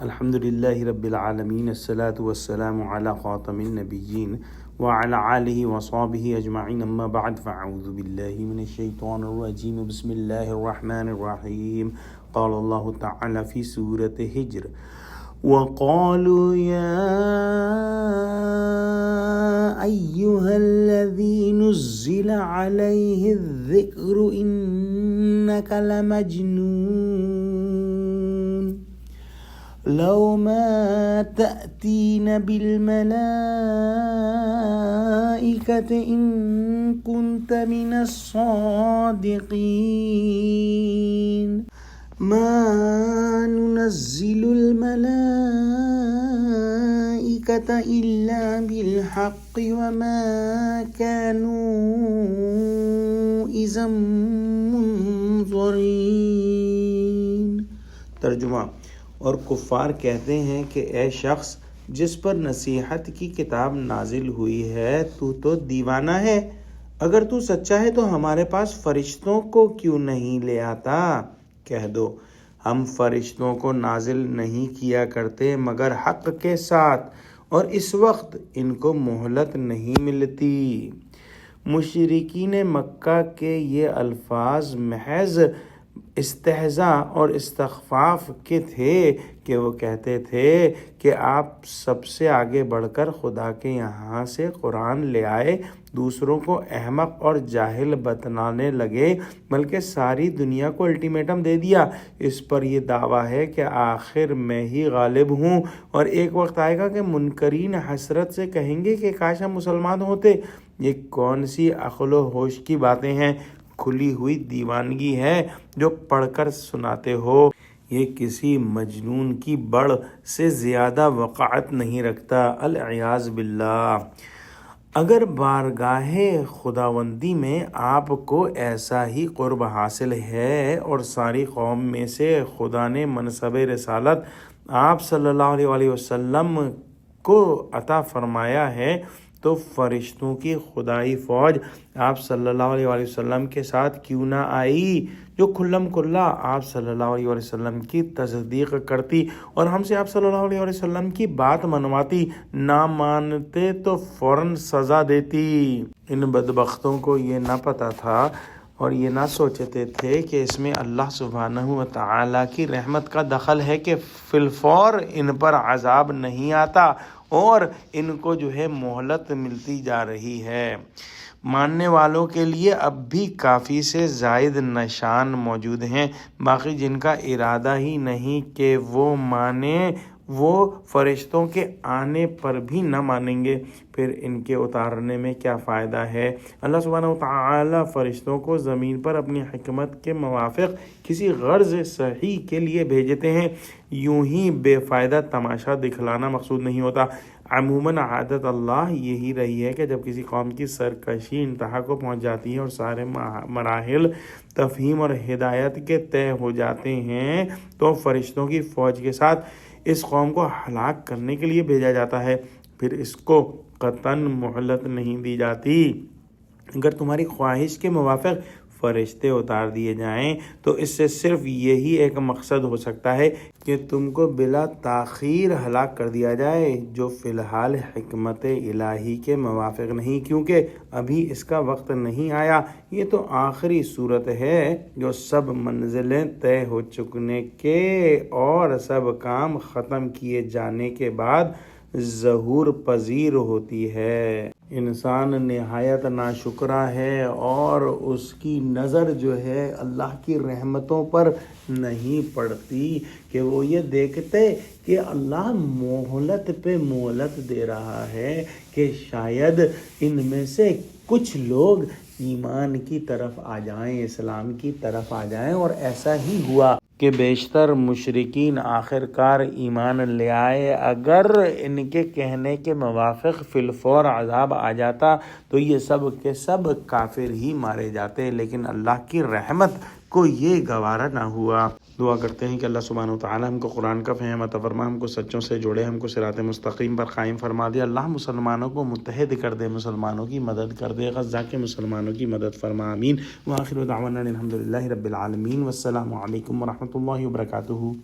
الحمد للہ رب العالمین الصلاۃ والسلام علی خاتم النبیین وعلی آلہ وصحبہ اجمعین اما بعد فاعوذ باللہ من الشیطان الرجیم بسم اللہ الرحمن الرحیم قال اللہ تعالی فی سورۃ حجر وقالوا یا ایہا الذی نزل علیہ الذکر انک لمجنون لو ما تأتين بالملائكة إن كنت من الصادقين ما ننزل الملائكة إلا بالحق وما كانوا إذا منظرين۔ ترجمہ: اور کفار کہتے ہیں کہ اے شخص جس پر نصیحت کی کتاب نازل ہوئی ہے تو دیوانہ ہے، اگر تو سچا ہے تو ہمارے پاس فرشتوں کو کیوں نہیں لے آتا؟ کہہ دو ہم فرشتوں کو نازل نہیں کیا کرتے مگر حق کے ساتھ، اور اس وقت ان کو مہلت نہیں ملتی۔ مشرکین مکہ کے یہ الفاظ محض استہزاء اور استخفاف کے تھے کہ وہ کہتے تھے کہ آپ سب سے آگے بڑھ کر خدا کے یہاں سے قرآن لے آئے، دوسروں کو احمق اور جاہل بتلانے لگے، بلکہ ساری دنیا کو الٹیمیٹم دے دیا۔ اس پر یہ دعویٰ ہے کہ آخر میں ہی غالب ہوں، اور ایک وقت آئے گا کہ منکرین حسرت سے کہیں گے کہ کاش ہم مسلمان ہوتے۔ یہ کون سی عقل و ہوش کی باتیں ہیں، کھلی ہوئی دیوانگی ہے جو پڑھ کر سناتے ہو۔ یہ کسی مجنون کی بڑھ سے زیادہ وقاحت نہیں رکھتا، العیاذ باللہ۔ اگر بارگاہ خداوندی میں آپ کو ایسا ہی قرب حاصل ہے اور ساری قوم میں سے خدا نے منصب رسالت آپ صلی اللہ علیہ وسلم کو عطا فرمایا ہے، تو فرشتوں کی خدائی فوج آپ صلی اللہ علیہ وسلم کے ساتھ کیوں نہ آئی، جو کھلم کھلا آپ صلی اللہ علیہ وسلم کی تصدیق کرتی اور ہم سے آپ صلی اللہ علیہ وسلم کی بات منواتی، نہ مانتے تو فوراً سزا دیتی۔ ان بدبختوں کو یہ نہ پتہ تھا اور یہ نہ سوچتے تھے کہ اس میں اللہ سبحانہ و تعالیٰ کی رحمت کا دخل ہے کہ فی الفور ان پر عذاب نہیں آتا اور ان کو مہلت ملتی جا رہی ہے۔ ماننے والوں کے لیے اب بھی کافی سے زائد نشان موجود ہیں، باقی جن کا ارادہ ہی نہیں کہ وہ مانیں وہ فرشتوں کے آنے پر بھی نہ مانیں گے، پھر ان کے اتارنے میں کیا فائدہ ہے؟ اللہ سبحانہ وتعالی فرشتوں کو زمین پر اپنی حکمت کے موافق کسی غرض صحیح کے لیے بھیجتے ہیں، یوں ہی بے فائدہ تماشا دکھلانا مقصود نہیں ہوتا۔ عموماً عادت اللہ یہی رہی ہے کہ جب کسی قوم کی سرکشی انتہا کو پہنچ جاتی ہے اور سارے مراحل تفہیم اور ہدایت کے طے ہو جاتے ہیں تو فرشتوں کی فوج کے ساتھ اس قوم کو ہلاک کرنے کے لیے بھیجا جاتا ہے، پھر اس کو قطعاً مہلت نہیں دی جاتی۔ اگر تمہاری خواہش کے موافق فرشتے اتار دیے جائیں تو اس سے صرف یہی ایک مقصد ہو سکتا ہے کہ تم کو بلا تاخیر ہلاک کر دیا جائے، جو فی الحال حکمت الہی کے موافق نہیں، کیونکہ ابھی اس کا وقت نہیں آیا۔ یہ تو آخری صورت ہے جو سب منزلیں طے ہو چکنے کے اور سب کام ختم کیے جانے کے بعد ظہور پذیر ہوتی ہے۔ انسان نہایت ناشکرا ہے اور اس کی نظر اللہ کی رحمتوں پر نہیں پڑتی کہ وہ یہ دیکھتے کہ اللہ مہلت پہ مہلت دے رہا ہے کہ شاید ان میں سے کچھ لوگ ایمان کی طرف آ جائیں، اسلام کی طرف آ جائیں، اور ایسا ہی ہوا کہ بیشتر مشرکین آخرکار ایمان لے آئے۔ اگر ان کے کہنے کے موافق فی الفور عذاب آ جاتا تو یہ سب کے سب کافر ہی مارے جاتے، لیکن اللہ کی رحمت کو یہ گوارا نہ ہوا۔ دعا کرتے ہیں کہ اللہ سبحانہ وتعالی ہم کو قرآن کا فہم عطا فرما، ہم کو سچوں سے جوڑے، ہم کو صراط مستقیم پر قائم فرما دے۔ اللہ مسلمانوں کو متحد کر دے، مسلمانوں کی مدد کر دے، غزہ کے مسلمانوں کی مدد فرما، آمین۔ وآخر دعوانا الحمد للہ رب العالمین، والسلام علیکم ورحمۃ اللہ وبرکاتہ۔